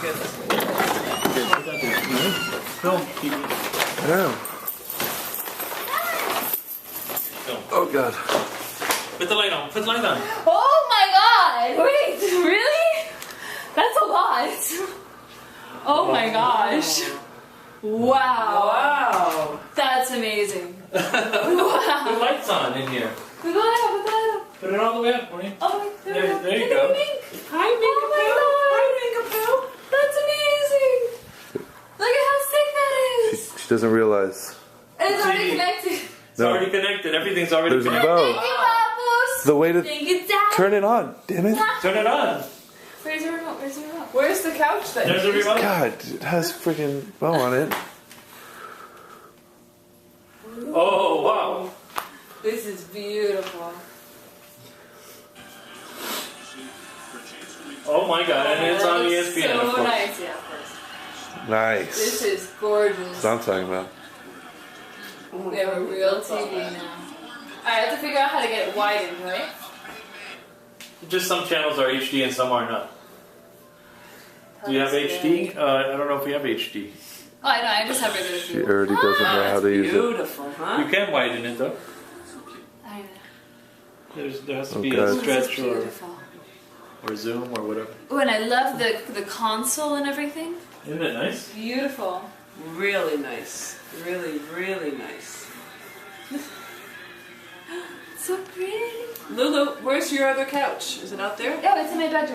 good. Film. I know. Oh God. Put the light on. Put the light on. Oh my god! Wait, really? That's a lot. Oh my gosh. Wow. Wow. That's amazing. Put Wow. lights on in here. Put that up, put that up. Put it all the way up, Maureen. Oh, There you Look go. at Mink. Hi, Minka Oh my Poo. God. Hi, Minka Poo. That's amazing. Look at how sick that is. She doesn't realize. It's already TV. connected. It's already connected. Everything's already There's a connected. bow. Thank you, Papoose. The way to Thank you, Dad. turn it on. Damn it. Turn it on. Where's the remote? Where's the remote? Where's the couch then? There's a remote. God, it has freaking bow on it. Oh, wow. This is beautiful. Oh my God. And it's on That ESPN, looks of so course. nice, yeah, of course. This Nice. is gorgeous. That's what I'm talking about. We have a real TV now. I have to figure out how to get it widened, right? Just some channels are HD and some are not. Do you have HD? I don't know if we have HD. Oh, I know. I just have regular She TV. already doesn't know how to use it. Beautiful, huh? You can widen it though. I know. There has to Oh, be God. a This is stretch beautiful. or zoom or whatever. Oh, and I love the console and everything. Isn't it nice? Beautiful. Really nice. Really, really nice. So pretty. Lulu, where's your other couch? Is it out there? Yeah, it's in my bedroom.